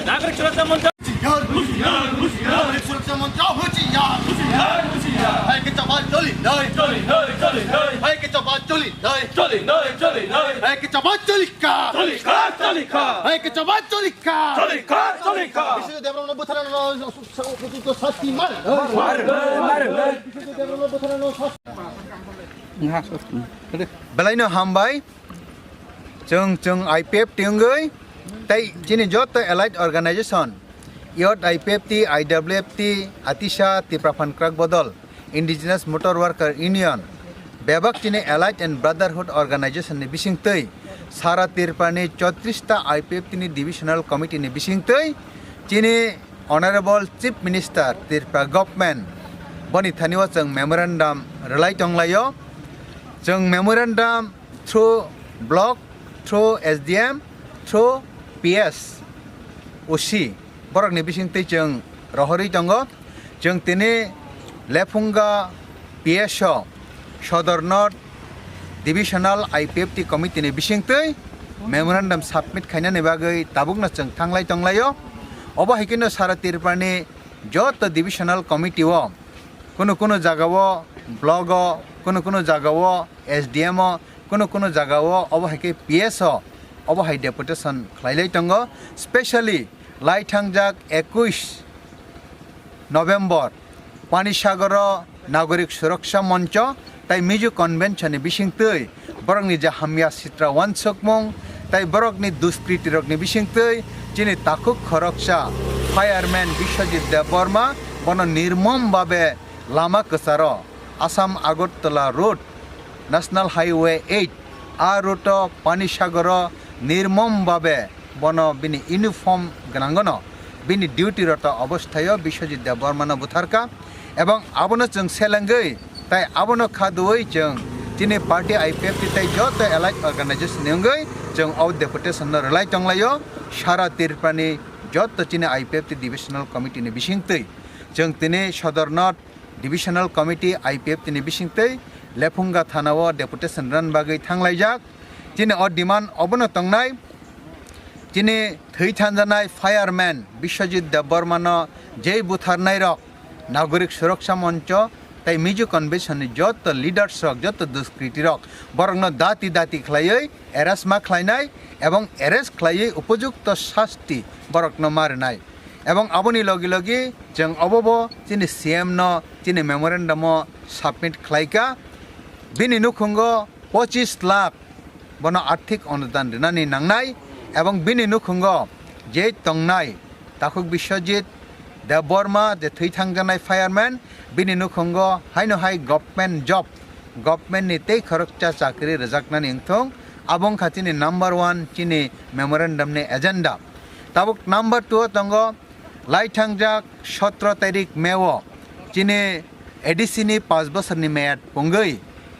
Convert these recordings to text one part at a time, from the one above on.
नागरिक सुरक्षा मंच Belaino hambai chung IPF tiungai tai jini jot allied organization yot IPF IWF Atisha ti Prafan Krak Bodol Indigenous Motor Worker Union bebak jini allied and brotherhood organization ni bising tei sara tirpani 34 ta IPF ni divisional committee ni bising tei jini honorable chief minister tirpa government boni thaniwa chung memorandum relai tonglayo chung memorandum through block through SDM through PS OC borok ni bising tei chung rohori tongo chung tini Lefunga PS Sadar North Divisional IPFT committee ni bising tei memorandum submit khaina ni bagai tabukna chung thanglai tonglayo obo hikino sara tirpani jot divisional committee o kono jagao blog o kono jagao SDM o kono jagao obo hike PS o obo hai deputation khlailai tongo specially lai thangjak 21 November Panisagar Nagorik Suraksha Moncho tai Miju Convention ni bising tei borok ni jahamya sitra wansokmong tai borok ni duskriti rok ni bising tei jini takuk khoroksa fireman Biswajit Debbbarma bono nirmom babe lama kesaro Assam Agartala Road National Highway 8 a route Panisagar nirmom babe bono bini uniform ganangono bini duty rota obosthayo Biswajit Debbbarma no butharka ebong abono chung selangai tai abono khadoi chung tini party IPF tai jot allied organization ngai chung out deputation no relai tonglayo sara tirpani jot tini IPF divisional committee ni bising tei chung tini Sadar North divisional committee IPF ni bising tei Lefunga thanao deputation ran bagai thanglaijak tini o demand obono tongnai tini thei thanjanai fireman Biswajit Debbbarma no jei butharnai rok Nagorik Suraksha Moncho tai Miju Convention ni jot leaders rok jot duskriti rok borok no dati khlaioi erasma khlainai ebong arrest khlaioi upojukto shasti borok no marnai ebong aboni logi jeng obobo tini CM no tini memorandum submit Khlaikha bini nukhungo 25 lakh bono arthik anudan rinani nangnai ebong bini nukhungo je tongnai takuk Biswajit Debbbarma de thei thangjanai fireman bini nukhungo haino hai government job government ni tei khorokcha chakri rejaknani ingthong abong khatini number 1 chini memorandum ni agenda tabuk number 2 tongo lai thangjak 17 tarik meo chini ADC ni 5 bosor ni mead pongoi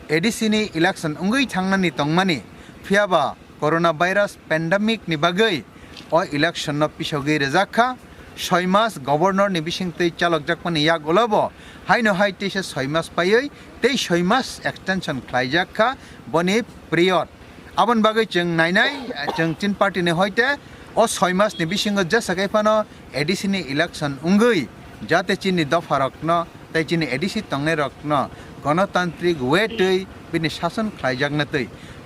ADC ni election ungui thangnani tongmani phiaba coronavirus pandemic ni bagai o election no pisogei rejakha 6 mas governor ni bising tei chalok jakmani yak olabo haino hai teise 6 mas paioi tei 6 mas extension khlaijakha boni period abon bagai chung nainai chung tin party ni hoite o 6 mas ni bisingo jasakai pano ADC ni election ungui jate chini dofarok no tai chini ADC tongnai rok no গণতান্ত্রিক way তৈ বিনি শাসন খাইজাকনা তৈ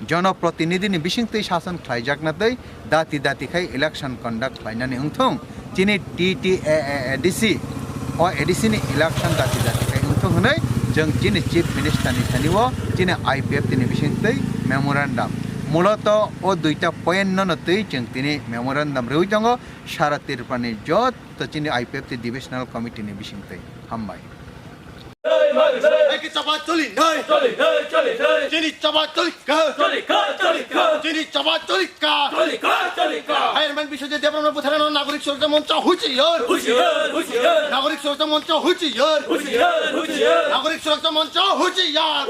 জনপ্রতিনিধি ni bising tei শাসন খাইজাকনা তৈ দাতি খাই election conduct খাইনানি উংথং চিনি ADC o ADC ni election দাতি খাই উংথং হनै जों চিনি চিফ মিনিস্টার ni thaniwo চিনি IPF ni bising tei memorandum মূলত ও দুইটা পয়েন্ট ন তৈ जों তিনি মেমোরান্ডাম রই দङ সারা তিরপানি যত চিনি IPF divisional committee ni bising tei হামবাই Eki chaba choli noi. Chini chaba choli ka. Chini chaba choli ka. Fireman Biswajit Debbbarma Butharan Nagorik Surakshা মঞ্চ হুঁশিয়ার। নাগরিক সুরক্ষা মঞ্চ হুঁশিয়ার। নাগরিক সুরক্ষা মঞ্চ হুঁশিয়ার।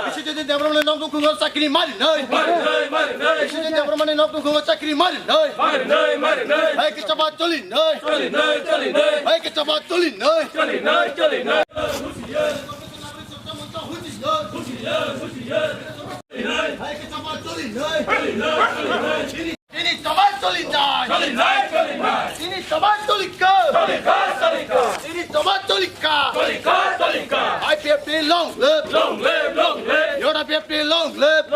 Biswajit Debbbarma নকদম খুঙ্গ চাকরি মারি নাই। Biswajit Debbbarma নকদম খুঙ্গ চাকরি মারি নাই। Eki chaba choli noi. Eki chaba choli noi. Ini coba tolikai. Ini coba tolika. Ini coba tolika. IPFT long live. Your IPFT long live.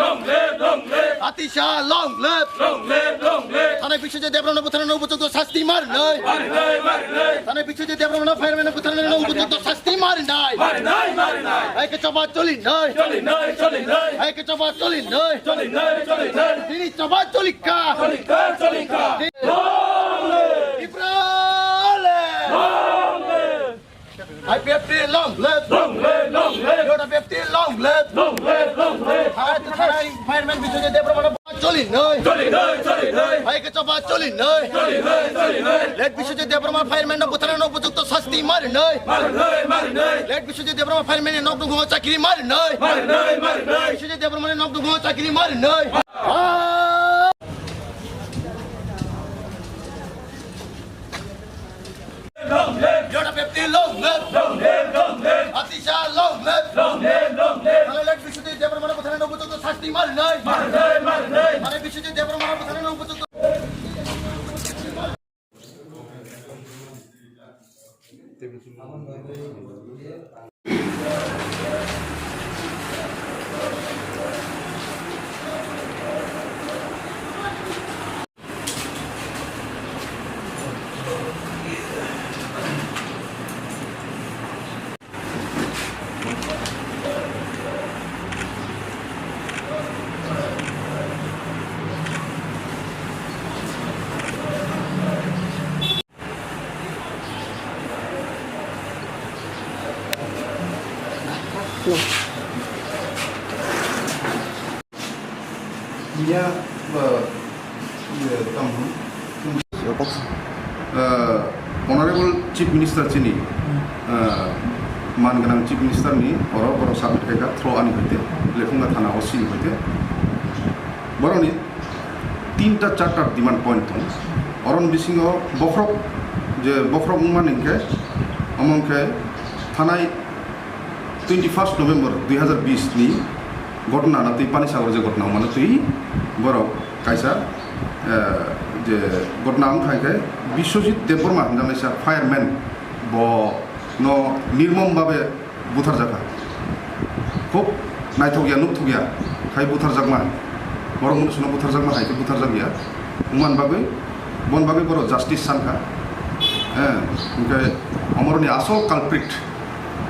Atisha long live. Tanai Biswajit Debbbarma Butharan উপযুক্ত শাস্তি মার নাই। Tanai Biswajit Debbbarma fireman Butharan উপযুক্ত শাস্তি মার নাই। Eki coba choli নাই। Eki coba choli নাই। Ini coba tolika. IPFT long live. Your IPFT long live. Fireman Biswajit Debbbarma choli নাই। Eki coba choli নাই। Let Biswajit Debbbarma fireman Butharan উপযুক্ত শাস্তি মার নাই। Let Biswajit Debbbarma fireman নকদম খুঙ্গ চাকরি মার নাই। Biswajit Debbbarma নকদম খুঙ্গ চাকরি মার নাই। Your IPFT long live. Atisha long live. Let Biswajit Debbbarma Butharan উপযুক্ত শাস্তি মার নাই। Biswajit Debbbarma Butharan উপযুক্ত Dia Honorable Chief Minister Chini Manganang Chief Minister ni Oro Sabit Keka throw ani hoite Lefunga Thana Osil hoite Boroni 3টা 4টা demand point thon Oron bisingo bofrok je bofrok maningke amongke thanai 21 November 2020 ni ঘটনা না তুই পানি সাগর যে ঘটনা মানে তুই বড় কাইসা যে ঘটনা খাইকে বিশ্বজিৎ দেববর্মা নামে ফায়ারম্যান ব ন নির্মমভাবে বুথার জায়গা খুব নাইথগিয়া নুকথগিয়া খাই বুথার জাগমা বড় মনুষ্য বুথার জাগমা খাইকে বুথার জাগিয়া উমান বাগৈ বন বাগৈ বড় জাস্টিস সানখা হ্যাঁ ওকে অমরনি আসল কালপ্রিট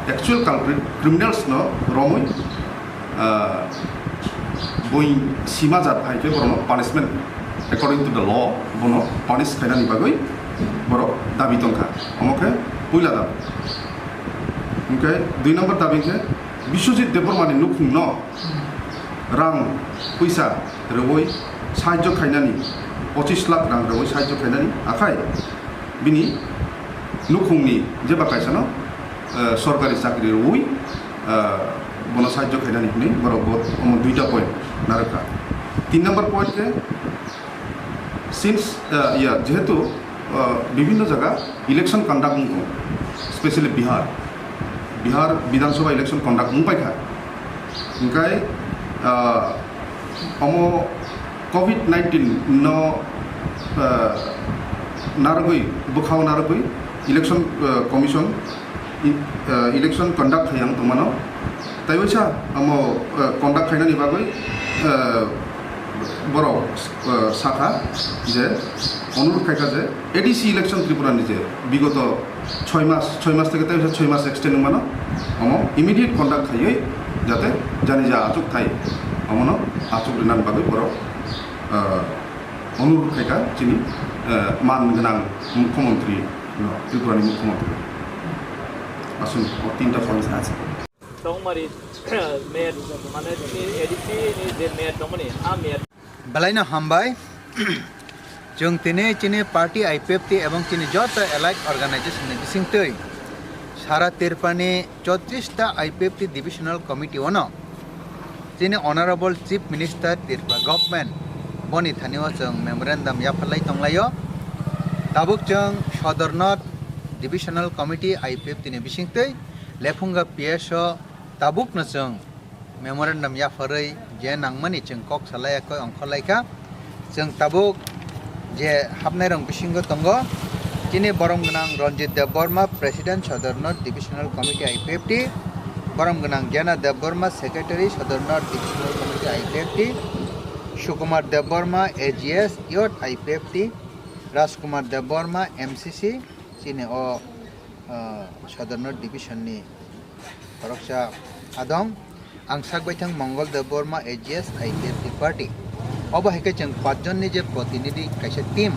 অ্যাকচুয়াল কালপ্রিট ক্রিমিনালস ন রমই boi sima jat haike borono punishment according to the law bono punish khainani bagoi boro dabi tongkha omoke puila dabi okay 2 number dabi ke Biswajit Debbbarma ni nukhung no rang puisa rewoi sahajjo khainani 25 lakh rang rewoi sahajjo khainani akhai bini nukhung ni jeba kaisa no সরকারি চাকরি রewoi bono sahajjo khainani ni borobar omo 2টা point narakha 3 number point ke since যেহেতু বিভিন্ন জায়গা election conduct মুখো specially Bihar বিধানসভা election conduct মুখ পাইখা ওংকাই অমো COVID-19 ন নারগৈ বখাও নারগৈ election commission election conduct হাইয়াং তমানো তাইবাইছা আমো কন্ডাক্ট খাইনানি বাগৈ বড় শাখা যে অনুরোধ খাইখা যে এডিসি ইলেকশন ত্রিপুরানি যে বিগত 6 মাস থেকে তাই 6 মাস এক্সটেন্ড মানো আমো ইমিডিয়েট কন্ডাক্ট খাইয়ে যাতে জানি যা আচুক থাই আমনো আচুক রিনান বাগৈ বড় অনুরোধ খাইখা যিনি মান গোনাं মুখ্যমন্ত্রী ত্রিপুরানি মুখ্যমন্ত্রী আসুন তিনটা পয়েন্ট আছে 정말이 매일 만에 에디티니 제 매일 정말이 아 매일 Balaino hambai jung tine chine party IPFT এবং chine jota allied organization ni bisingtei sara tirpani 34 ta IPFT divisional committee ono chine honorable chief minister tirpa government boni thaniwa jung memorandum ya phalai tonglayo tabuk jung sodornot divisional committee IPFT ni bisingtei lefunga PSO tabuk na jung memorandum ya pharai je nangmani jung kok salaya koi ong Khlaikha jung tabuk je habnai rong bisingo tongo chini borom gnang Ranjit Debbbarma president Sodornot divisional committee IPFT borom gnang Jana Debbbarma secretary Sodornot divisional committee IPFT Sukumar Debbbarma AGS yot IPFT Rajkumar Debbbarma MCC chini o Sodornot division ni koroksa adom ang sagbaithang MANGOL Debbbarma AGS IPFT party obo heke jeng 5 jon ni je protinidhi kaisa team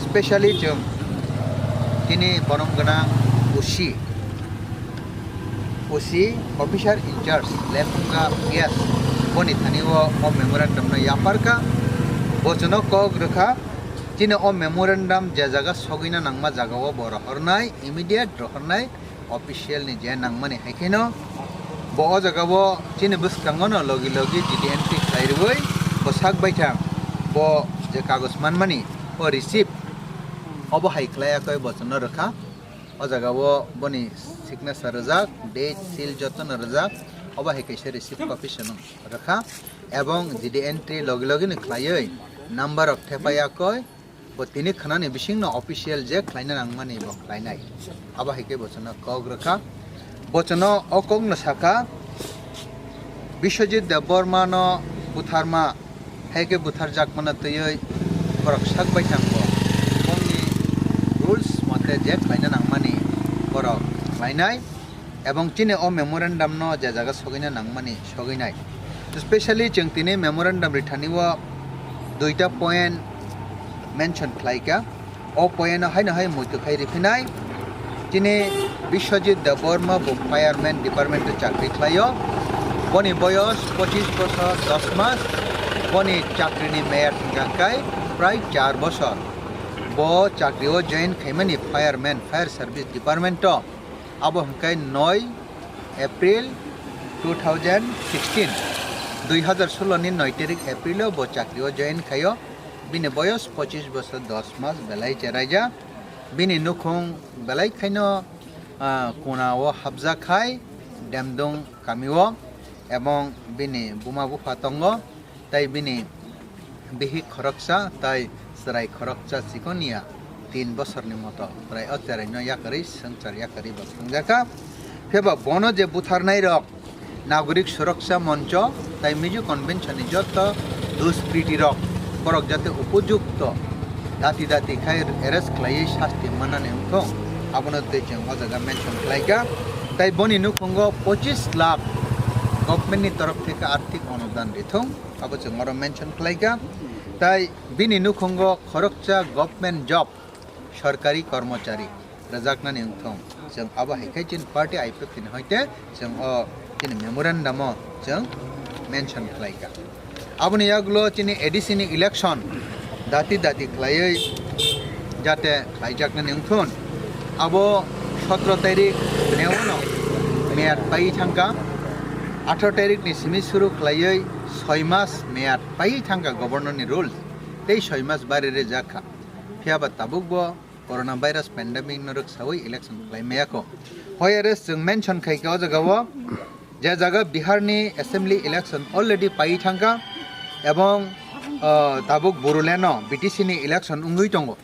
specially jeng tini borom gnang usi officer in charge Lefunga PS boni thaniwo o memorandum na yaparka bojono kok rekha tini o memorandum je jaga sogina nangma jaga o bor hornai immediate rohornai official ni je nangmani haikeno bo o jaga bo chini buskangono logi logi GDNT khlairoi bo sagbaithang bo je kagos manmani o receipt obo haiklaya koi bojono rekha o jaga bo boni signature rajak date seal joton rajak obo haikaise receipt copy sonong rekha ebong GDNT logi logi ni khlaioi number of thepaya koi bo tini khanani bisingno official je khlaina nangmani bo khlainai obo haike bojono kok rekha bojono o kogno saka Biswajit Debbbarma no butharma haike buthar jakmana tei korok sagbaithang bo bongni rules mote je khlaina nangmani korok khlainai ebong chini o memorandum no je jaga sogina nangmani soginai especially jeng tini memorandum rithaniwo duita point mention Khlaikha o point haina hai muitu khai rifinai chini Biswajit Debbbarma bo fireman department e chakri khlaio boni boyos 25 বছর 10 মাস boni chakri ni mayor thangkai prai 4 বছর bo chakri o join khaimani fireman fire service department to abo hangkai 9 April 2016 2016 ni 9 tarik April o bo chakri o join khayo bini boyos 25 বছর 10 মাস belai cheraija bini nukhung belai khaino kona o habja khai demdong kamio এবং bini buma bufa tongo tai bini bihi khoroksa tai serai khoroksa sikonia 3 বছর ni moto prai otere no yakari sangchar yakari basungjaka pheba bono je butharnai rok nagorik suroksha moncho tai miju convention ni joto duspriti rok korok jate upojukto dati dati khai arrest khlai shasti manane ungko abono te jeng ojaga mention Khlaikha tai boni nukhungo 25 lakh government ni taraf theke arthik অনুদান rithong abo jeng oro mention Khlaikha tai bini nukhungo khorokcha government job সরকারি কর্মচারী রাজাকনানি ungthong jeng abo haikai chin party IPFT ni hoite jeng o chini memorandum o jeng mention Khlaikha aboni yaglo chini ADC ni election dati dati khlaioi jate khlaijaknani ungthon abo 17 tarik neono মেয়াদ পাই থাকা 18 তারিখ ni simi shuru khlaioi 6 mas মেয়াদ পাই থাকা governor ni rules tei 6 mas barere jakha phiaba tabukbo corona virus pandemic norok sawai election khlaimeyako hoyare jeng mention khaika o jagao je jaga Bihar ni assembly election already pai থাকা এবং tabuk boruleno BTC ni election ungui tongo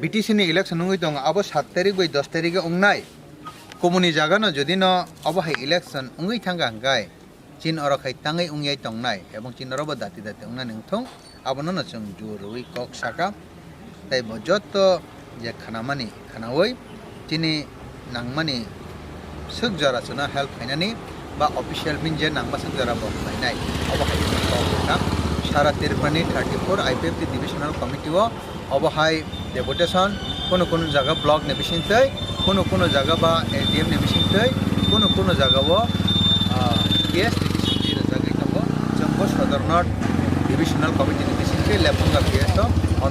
BTC ni election ungui tongo abo 7 tarik bai 10 tarike ungnai komuni jaga no jodi no abo hai election ungui thanga hangai chin oro khai tangai ungyai tongnai ebong chin oro dati dati ungnani ungthong abono no chung jurui kok saka tai bo jotto je khanamani khanawoi chini nangmani suk jara chuna help khainani ba official bin je nangma suk jara bo khainai abo hai kok saka sara tirpani 34 IPFT divisional committee o অবহাই deputation কোনো জায়গা block নে বিসিংতৈ কোনো জায়গা বা ADM নে বিসিংতৈ কোনো জায়গা কেস ডিভিশন জায়গা কাবো जोंबो सदरनट डिविजनल कमिटी नि बिसिंतै लेफुंगा केस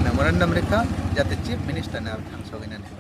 मेमोरेंडम रेखा जाते चीफ मिनिस्टर ने थांसोगिनानै